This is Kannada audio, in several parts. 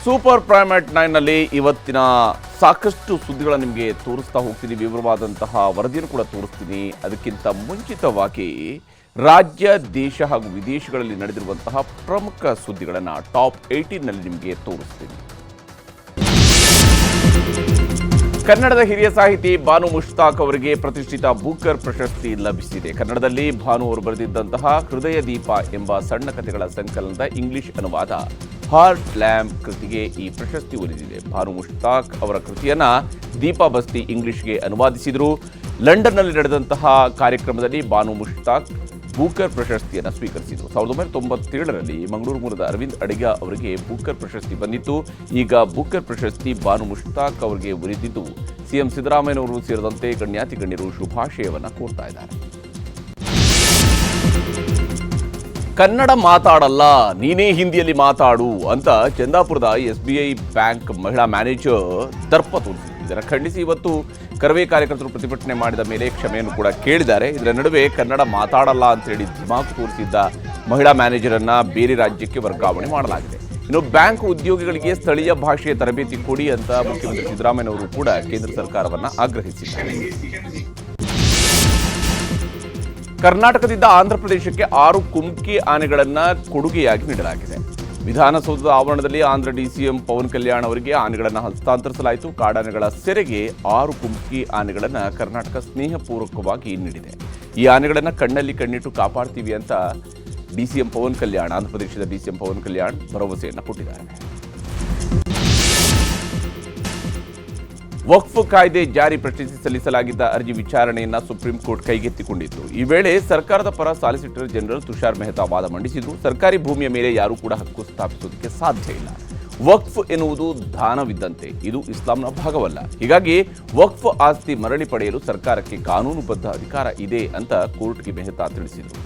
ಸೂಪರ್ ಪ್ರೈಮ್ ಅಟ್ 9ನಲ್ಲಿ ಇವತ್ತಿನ ಸಾಕಷ್ಟು ಸುದ್ದಿಗಳನ್ನು ನಿಮಗೆ ತೋರಿಸ್ತಾ ಹೋಗ್ತೀನಿ. ವಿವರವಾದಂತಹ ವರದಿಯನ್ನು ಕೂಡ ತೋರಿಸ್ತೀನಿ. ಅದಕ್ಕಿಂತ ಮುಂಚಿತವಾಗಿ ರಾಜ್ಯ, ದೇಶ ಹಾಗೂ ವಿದೇಶಗಳಲ್ಲಿ ನಡೆದಿರುವಂತಹ ಪ್ರಮುಖ ಸುದ್ದಿಗಳನ್ನು ಟಾಪ್ 18ನಲ್ಲಿ ನಿಮಗೆ ತೋರಿಸ್ತೀನಿ. ಕನ್ನಡದ ಹಿರಿಯ ಸಾಹಿತಿ ಬಾನು ಮುಷ್ತಾಕ್ ಅವರಿಗೆ ಪ್ರತಿಷ್ಠಿತ ಬೂಕರ್ ಪ್ರಶಸ್ತಿ ಲಭಿಸಿದೆ. ಕನ್ನಡದಲ್ಲಿ ಭಾನು ಅವರು ಬರೆದಿದ್ದಂತಹ ಹೃದಯ ದೀಪ ಎಂಬ ಸಣ್ಣ ಕಥೆಗಳ ಸಂಕಲನದ ಇಂಗ್ಲಿಷ್ ಅನುವಾದ ಹಾರ್ಟ್ ಲ್ಯಾಂಪ್ ಕೃತಿಗೆ ಈ ಪ್ರಶಸ್ತಿ ಒಲಿದಿದೆ. ಭಾನು ಮುಷ್ತಾಕ್ ಅವರ ಕೃತಿಯನ್ನ ದೀಪಾ ಬಸ್ತಿ ಇಂಗ್ಲಿಷ್ಗೆ ಅನುವಾದಿಸಿದರು. ಲಂಡನ್ನಲ್ಲಿ ನಡೆದಂತಹ ಕಾರ್ಯಕ್ರಮದಲ್ಲಿ ಬಾನು ಮುಷ್ತಾಕ್ ಬೂಕರ್ ಪ್ರಶಸ್ತಿಯನ್ನು ಸ್ವೀಕರಿಸಿದರು. 1997ರಲ್ಲಿ ಮಂಗಳೂರು ಮೂಲದ ಅರವಿಂದ್ ಅಡಿಗ ಅವರಿಗೆ ಬೂಕರ್ ಪ್ರಶಸ್ತಿ ಬಂದಿತ್ತು. ಈಗ ಬೂಕರ್ ಪ್ರಶಸ್ತಿ ಬಾನು ಮುಷ್ತಾಕ್ ಅವರಿಗೆ ಒಲಿದಿದ್ದು ಸಿಎಂ ಸಿದ್ದರಾಮಯ್ಯನವರು ಸೇರಿದಂತೆ ಗಣ್ಯಾತಿ ಗಣ್ಯರು ಶುಭಾಶಯವನ್ನು ಕೋರ್ತಾ ಇದ್ದಾರೆ. ಕನ್ನಡ ಮಾತಾಡಲ್ಲ, ನೀನೇ ಹಿಂದಿಯಲ್ಲಿ ಮಾತಾಡು ಅಂತ ಚಂದಾಪುರದ SBI ಬ್ಯಾಂಕ್ ಮಹಿಳಾ ಮ್ಯಾನೇಜರ್ ದರ್ಪ ತೋರಿಸಿದರು. ಇದನ್ನು ಖಂಡಿಸಿ ಇವತ್ತು ಕರವೇ ಕಾರ್ಯಕರ್ತರು ಪ್ರತಿಭಟನೆ ಮಾಡಿದ ಮೇಲೆ ಕ್ಷಮೆಯನ್ನು ಕೂಡ ಕೇಳಿದ್ದಾರೆ. ಇದರ ನಡುವೆ ಕನ್ನಡ ಮಾತಾಡಲ್ಲ ಅಂತೇಳಿ ದಿಮಾಕು ತೋರಿಸಿದ್ದ ಮಹಿಳಾ ಮ್ಯಾನೇಜರನ್ನು ಬೇರೆ ರಾಜ್ಯಕ್ಕೆ ವರ್ಗಾವಣೆ ಮಾಡಲಾಗಿದೆ. ಇನ್ನು ಬ್ಯಾಂಕ್ ಉದ್ಯೋಗಿಗಳಿಗೆ ಸ್ಥಳೀಯ ಭಾಷೆಯ ತರಬೇತಿ ಕೊಡಿ ಅಂತ ಮುಖ್ಯಮಂತ್ರಿ ಸಿದ್ದರಾಮಯ್ಯನವರು ಕೂಡ ಕೇಂದ್ರ ಸರ್ಕಾರವನ್ನು ಆಗ್ರಹಿಸಿದ್ದಾರೆ. ಕರ್ನಾಟಕದಿಂದ ಆಂಧ್ರಪ್ರದೇಶಕ್ಕೆ 6 ಕುಮ್ಕಿ ಆನೆಗಳನ್ನು ಕೊಡುಗೆಯಾಗಿ ನೀಡಲಾಗಿದೆ. ವಿಧಾನಸೌಧದ ಆವರಣದಲ್ಲಿ ಆಂಧ್ರ DCM ಪವನ್ ಕಲ್ಯಾಣ್ ಅವರಿಗೆ ಆನೆಗಳನ್ನು ಹಸ್ತಾಂತರಿಸಲಾಯಿತು. ಕಾಡಾನೆಗಳ ಸೆರೆಗೆ 6 ಕುಮ್ಕಿ ಆನೆಗಳನ್ನು ಕರ್ನಾಟಕ ಸ್ನೇಹಪೂರ್ವಕವಾಗಿ ನೀಡಿದೆ. ಈ ಆನೆಗಳನ್ನು ಕಣ್ಣಲ್ಲಿ ಕಣ್ಣಿಟ್ಟು ಕಾಪಾಡ್ತೀವಿ ಅಂತ DCM ಪವನ್ ಕಲ್ಯಾಣ್, ಆಂಧ್ರಪ್ರದೇಶದ DCM ಪವನ್ ಕಲ್ಯಾಣ್ ಭರವಸೆಯನ್ನು ಕೊಟ್ಟಿದ್ದಾರೆ. ವಕ್ಫ್ ಕಾಯ್ದೆ ಜಾರಿ ಪ್ರಶ್ನಿಸಿ ಸಲ್ಲಿಸಲಾಗಿದ್ದ ಅರ್ಜಿ ವಿಚಾರಣೆಯನ್ನು ಸುಪ್ರೀಂ ಕೋರ್ಟ್ ಕೈಗೆತ್ತಿಕೊಂಡಿತ್ತು. ಈ ವೇಳೆ ಸರ್ಕಾರದ ಪರ ಸಾಲಿಸಿಟರ್ ಜನರಲ್ ತುಷಾರ್ ಮೆಹ್ತಾ ವಾದ ಮಂಡಿಸಿದ್ರು. ಸರ್ಕಾರಿ ಭೂಮಿಯ ಮೇಲೆ ಯಾರೂ ಕೂಡ ಹಕ್ಕು ಸ್ಥಾಪಿಸುವುದಕ್ಕೆ ಸಾಧ್ಯ ಇಲ್ಲ. ವಕ್ಫ್ ಎನ್ನುವುದು ದಾನವಿದ್ದಂತೆ, ಇದು ಇಸ್ಲಾಂನ ಭಾಗವಲ್ಲ. ಹೀಗಾಗಿ ವಕ್ಫ್ ಆಸ್ತಿ ಮರಳಿ ಪಡೆಯಲು ಸರ್ಕಾರಕ್ಕೆ ಕಾನೂನುಬದ್ಧ ಅಧಿಕಾರ ಇದೆ ಅಂತ ಕೋರ್ಟ್ಗೆ ಮೆಹ್ತಾ ತಿಳಿಸಿದರು.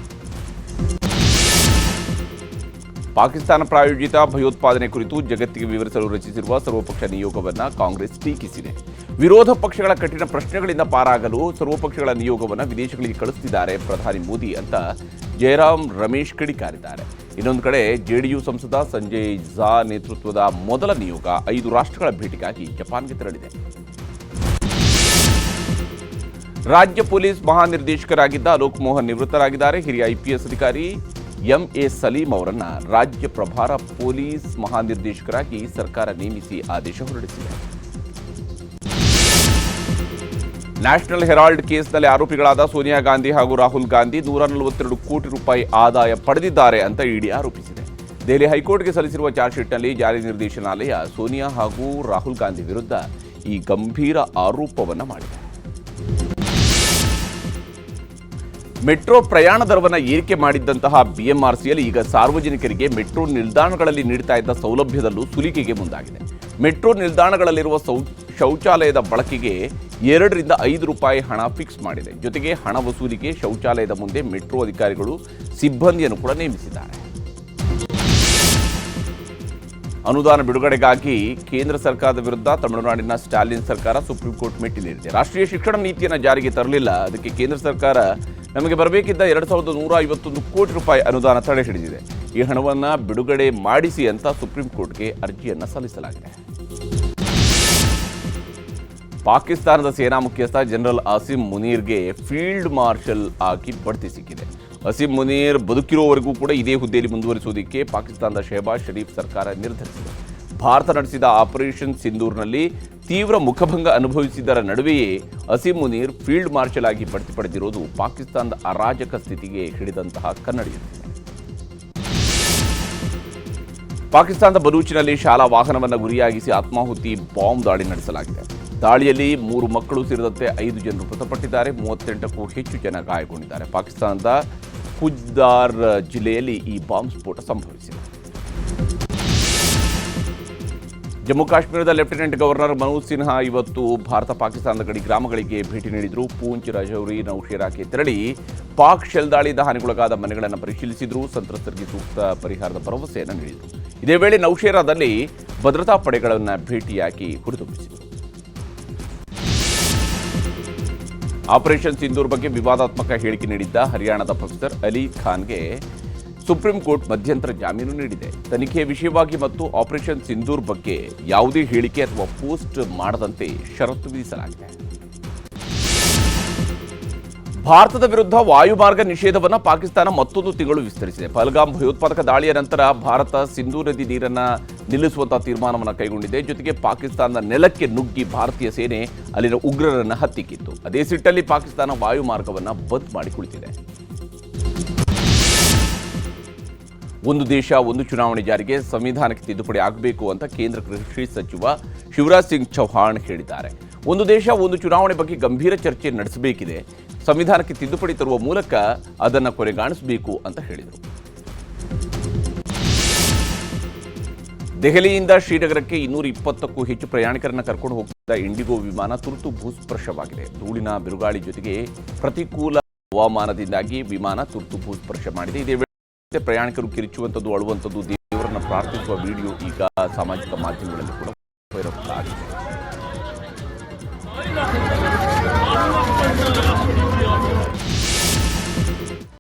ಪಾಕಿಸ್ತಾನ ಪ್ರಾಯೋಜಿತ ಭಯೋತ್ಪಾದನೆ ಕುರಿತು ಜಗತ್ತಿಗೆ ವಿವರಿಸಲು ರಚಿಸಿರುವ ಸರ್ವಪಕ್ಷ ನಿಯೋಗವನ್ನು ಕಾಂಗ್ರೆಸ್ ಟೀಕಿಸಿದೆ. ವಿರೋಧ ಪಕ್ಷಗಳ ಕಠಿಣ ಪ್ರಶ್ನೆಗಳಿಂದ ಪಾರಾಗಲು ಸರ್ವಪಕ್ಷಗಳ ನಿಯೋಗವನ್ನು ವಿದೇಶಗಳಿಗೆ ಕಳಿಸುತ್ತಿದ್ದಾರೆ ಪ್ರಧಾನಿ ಮೋದಿ ಅಂತ ಜಯರಾಮ್ ರಮೇಶ್ ಕಿಡಿಕಾರಿದ್ದಾರೆ. ಇನ್ನೊಂದು ಕಡೆ JDU ಸಂಸದ ಸಂಜಯ್ ಝಾ ನೇತೃತ್ವದ ಮೊದಲ ನಿಯೋಗ 5 ರಾಷ್ಟ್ರಗಳ ಭೇಟಿಗಾಗಿ ಜಪಾನ್ಗೆ ತೆರಳಿದೆ. ರಾಜ್ಯ ಪೊಲೀಸ್ ಮಹಾನಿರ್ದೇಶಕರಾಗಿದ್ದ ಅಲೋಕ್ ಮೋಹನ್ ನಿವೃತ್ತರಾಗಿದ್ದಾರೆ. ಹಿರಿಯ IPS ಅಧಿಕಾರಿ MA ಸಲೀಂ ಅವರನ್ನು ರಾಜ್ಯ ಪ್ರಭಾರ ಪೊಲೀಸ್ ಮಹಾನಿರ್ದೇಶಕರಾಗಿ ಸರ್ಕಾರ ನೇಮಿಸಿ ಆದೇಶ ಹೊರಡಿಸಿದೆ. ನ್ಯಾಷನಲ್ ಹೆರಾಲ್ಡ್ ಕೇಸ್ನಲ್ಲಿ ಆರೋಪಿಗಳಾದ ಸೋನಿಯಾ ಗಾಂಧಿ ಹಾಗೂ ರಾಹುಲ್ ಗಾಂಧಿ 142 ಕೋಟಿ ರೂಪಾಯಿ ಆದಾಯ ಪಡೆದಿದ್ದಾರೆ ಅಂತ ED ಆರೋಪಿಸಿದೆ. ದೆಹಲಿ ಹೈಕೋರ್ಟ್ಗೆ ಸಲ್ಲಿಸಿರುವ ಚಾರ್ಜ್ ಶೀಟ್ನಲ್ಲಿ ಜಾರಿ ನಿರ್ದೇಶನಾಲಯ ಸೋನಿಯಾ ಹಾಗೂ ರಾಹುಲ್ ಗಾಂಧಿ ವಿರುದ್ಧ ಈ ಗಂಭೀರ ಆರೋಪವನ್ನು ಮಾಡಿದೆ. ಮೆಟ್ರೋ ಪ್ರಯಾಣ ದರವನ್ನು ಏರಿಕೆ ಮಾಡಿದ್ದಂತಹ BMRCL ಈಗ ಸಾರ್ವಜನಿಕರಿಗೆ ಮೆಟ್ರೋ ನಿಲ್ದಾಣಗಳಲ್ಲಿ ನೀಡ್ತಾ ಇದ್ದ ಸೌಲಭ್ಯದಲ್ಲೂ ಸುಲಿಗೆಗೆ ಮುಂದಾಗಿದೆ. ಮೆಟ್ರೋ ನಿಲ್ದಾಣಗಳಲ್ಲಿರುವ ಶೌಚಾಲಯದ ಬಳಕೆಗೆ 2 ರಿಂದ 5 ರೂಪಾಯಿ ಹಣ ಫಿಕ್ಸ್ ಮಾಡಿದೆ. ಜೊತೆಗೆ ಹಣ ವಸೂಲಿಗೆ ಶೌಚಾಲಯದ ಮುಂದೆ ಮೆಟ್ರೋ ಅಧಿಕಾರಿಗಳು ಸಿಬ್ಬಂದಿಯನ್ನು ಕೂಡ ನೇಮಿಸಿದ್ದಾರೆ. ಅನುದಾನ ಬಿಡುಗಡೆಗಾಗಿ ಕೇಂದ್ರ ಸರ್ಕಾರದ ವಿರುದ್ಧ ತಮಿಳುನಾಡಿನ ಸ್ಟಾಲಿನ್ ಸರ್ಕಾರ ಸುಪ್ರೀಂ ಕೋರ್ಟ್ ಮೆಟ್ಟಿಲೇರಿದೆ. ರಾಷ್ಟ್ರೀಯ ಶಿಕ್ಷಣ ನೀತಿಯನ್ನು ಜಾರಿಗೆ ತರಲಿಲ್ಲ, ಅದಕ್ಕೆ ಕೇಂದ್ರ ಸರ್ಕಾರ ನಮಗೆ ಬರಬೇಕಿದ್ದ 2151 ಕೋಟಿ ರೂಪಾಯಿ ಅನುದಾನ ತಡೆ ಹಿಡಿದಿದೆ. ಈ ಹಣವನ್ನು ಬಿಡುಗಡೆ ಮಾಡಿಸಿ ಅಂತ ಸುಪ್ರೀಂ ಕೋರ್ಟ್ಗೆ ಅರ್ಜಿಯನ್ನು ಸಲ್ಲಿಸಲಾಗಿದೆ. ಪಾಕಿಸ್ತಾನದ ಸೇನಾ ಮುಖ್ಯಸ್ಥ ಜನರಲ್ ಆಸಿಮ್ ಮುನೀರ್ಗೆ ಫೀಲ್ಡ್ ಮಾರ್ಷಲ್ ಆಗಿ ಬಡ್ತಿ ಸಿಕ್ಕಿದೆ. ಆಸಿಮ್ ಮುನೀರ್ ಬದುಕಿರುವವರೆಗೂ ಕೂಡ ಇದೇ ಹುದ್ದೆಯಲ್ಲಿ ಮುಂದುವರಿಸುವುದಕ್ಕೆ ಪಾಕಿಸ್ತಾನದ ಶೆಹಬಾಜ್ ಶರೀಫ್ ಸರ್ಕಾರ ನಿರ್ಧರಿಸಿದೆ. ಭಾರತ ನಡೆಸಿದ ಆಪರೇಷನ್ ಸಿಂಧೂರ್ನಲ್ಲಿ ತೀವ್ರ ಮುಖಭಂಗ ಅನುಭವಿಸಿದರ ನಡುವೆಯೇ ಆಸಿಮ್ ಮುನೀರ್ ಫೀಲ್ಡ್ ಮಾರ್ಷಲ್ ಆಗಿ ಬಡ್ತಿ ಪಡೆದಿರುವುದು ಪಾಕಿಸ್ತಾನದ ಅರಾಜಕ ಸ್ಥಿತಿಗೆ ಹಿಡಿದಂತಹ ಕನ್ನಡಿಯಿದೆ. ಪಾಕಿಸ್ತಾನದ ಬಲೂಚಿನಲ್ಲಿ ಶಾಲಾ ವಾಹನವನ್ನು ಗುರಿಯಾಗಿಸಿ ಆತ್ಮಾಹುತಿ ಬಾಂಬ್ ದಾಳಿ ನಡೆಸಲಾಗಿದೆ. ದಾಳಿಯಲ್ಲಿ 3 ಮಕ್ಕಳು ಸೇರಿದಂತೆ 5 ಜನರು ಮೃತಪಟ್ಟಿದ್ದಾರೆ. 38ಕ್ಕೂ ಹೆಚ್ಚು ಜನ ಗಾಯಗೊಂಡಿದ್ದಾರೆ. ಪಾಕಿಸ್ತಾನದ ಖುದ್ದಾರ್ ಜಿಲ್ಲೆಯಲ್ಲಿ ಈ ಬಾಂಬ್ ಸ್ಫೋಟ ಸಂಭವಿಸಿದೆ. ಜಮ್ಮು ಕಾಶ್ಮೀರದ ಲೆಫ್ಟಿನೆಂಟ್ ಗವರ್ನರ್ ಮನೋಜ್ ಸಿನ್ಹಾ ಇವತ್ತು ಭಾರತ ಪಾಕಿಸ್ತಾನದ ಗಡಿ ಗ್ರಾಮಗಳಿಗೆ ಭೇಟಿ ನೀಡಿದರು. ಪೂಂಚ್, ರಜೌರಿ, ನೌಶೇರಾಕ್ಕೆ ತೆರಳಿ ಪಾಕ್ ಶೆಲ್ ದಾಳಿಯಿಂದ ಹಾನಿಗೊಳಗಾದ ಮನೆಗಳನ್ನು ಪರಿಶೀಲಿಸಿದರು. ಸಂತ್ರಸ್ತರಿಗೆ ಸೂಕ್ತ ಪರಿಹಾರದ ಭರವಸೆಯನ್ನು ನೀಡಿದರು. ಇದೇ ವೇಳೆ ನೌಶೇರಾದಲ್ಲಿ ಭದ್ರತಾ ಪಡೆಗಳನ್ನು ಭೇಟಿಯಾಗಿ ಹುರಿದುಂಬಿಸಿದರು. ಆಪರೇಷನ್ ಸಿಂಧೂರ್ ಬಗ್ಗೆ ವಿವಾದಾತ್ಮಕ ಹೇಳಿಕೆ ನೀಡಿದ್ದ ಹರಿಯಾಣದ ಪ್ರೊಫೆಸರ್ ಅಲಿ ಖಾನ್ಗೆ ಸುಪ್ರೀಂ ಕೋರ್ಟ್ ಮಧ್ಯಂತರ ಜಾಮೀನು ನೀಡಿದೆ. ತನಿಖೆ ವಿಷಯವಾಗಿ ಮತ್ತು ಆಪರೇಷನ್ ಸಿಂಧೂರ್ ಬಗ್ಗೆ ಯಾವುದೇ ಹೇಳಿಕೆ ಅಥವಾ ಪೋಸ್ಟ್ ಮಾಡದಂತೆ ಷರತ್ತು ವಿಧಿಸಲಾಗಿದೆ. ಭಾರತದ ವಿರುದ್ಧ ವಾಯುಮಾರ್ಗ ನಿಷೇಧವನ್ನು ಪಾಕಿಸ್ತಾನ ಮತ್ತೊಂದು ತಿಂಗಳು ವಿಸ್ತರಿಸಿದೆ. ಪಹಲ್ಗಾಮ್ ಭಯೋತ್ಪಾದಕ ದಾಳಿಯ ನಂತರ ಭಾರತ ಸಿಂಧೂ ನದಿ ನೀರನ್ನು ನಿಲ್ಲಿಸುವಂತಹ ತೀರ್ಮಾನವನ್ನು ಕೈಗೊಂಡಿದೆ. ಜೊತೆಗೆ ಪಾಕಿಸ್ತಾನದ ನೆಲಕ್ಕೆ ನುಗ್ಗಿ ಭಾರತೀಯ ಸೇನೆ ಅಲ್ಲಿನ ಉಗ್ರರನ್ನು ಹತ್ತಿಕ್ಕಿತ್ತು. ಅದೇ ಸಿಟ್ಟಲ್ಲಿ ಪಾಕಿಸ್ತಾನ ವಾಯುಮಾರ್ಗವನ್ನು ಬಂದ್ ಮಾಡಿ ಕುಳಿತಿದೆ. ಒಂದು ದೇಶ ಒಂದು ಚುನಾವಣೆ ಜಾರಿಗೆ ಸಂವಿಧಾನಕ್ಕೆ ತಿದ್ದುಪಡಿ ಆಗಬೇಕು ಅಂತ ಕೇಂದ್ರ ಕೃಷಿ ಸಚಿವ ಶಿವರಾಜ್ ಸಿಂಗ್ ಚೌಹಾಣ್ ಹೇಳಿದ್ದಾರೆ. ಒಂದು ದೇಶ ಒಂದು ಚುನಾವಣೆ ಬಗ್ಗೆ ಗಂಭೀರ ಚರ್ಚೆ ನಡೆಸಬೇಕಿದೆ. ಸಂವಿಧಾನಕ್ಕೆ ತಿದ್ದುಪಡಿ ತರುವ ಮೂಲಕ ಅದನ್ನು ಕೊನೆಗಾಣಿಸಬೇಕು ಅಂತ ಹೇಳಿದರು. ದೆಹಲಿಯಿಂದ ಶ್ರೀನಗರಕ್ಕೆ 220ಕ್ಕೂ ಹೆಚ್ಚು ಪ್ರಯಾಣಿಕರನ್ನು ಕರ್ಕೊಂಡು ಹೋಗುತ್ತಿದ್ದ ಇಂಡಿಗೋ ವಿಮಾನ ತುರ್ತು ಭೂಸ್ಪರ್ಶವಾಗಿದೆ. ಧೂಳಿನ ಬಿರುಗಾಳಿ ಜೊತೆಗೆ ಪ್ರತಿಕೂಲ ಹವಾಮಾನದಿಂದಾಗಿ ವಿಮಾನ ತುರ್ತು ಭೂಸ್ಪರ್ಶ ಮಾಡಿದೆ. ಇದೇ ವೇಳೆ ಪ್ರಯಾಣಿಕರು ಕಿರಿಚುವಂಥದ್ದು, ಅಳುವಂಥದ್ದು, ದೇವರನ್ನು ಪ್ರಾರ್ಥಿಸುವ ವಿಡಿಯೋ ಈಗ ಸಾಮಾಜಿಕ ಮಾಧ್ಯಮಗಳಲ್ಲಿ ಕೂಡ ವೈರಲ್ ಆಗಿದೆ.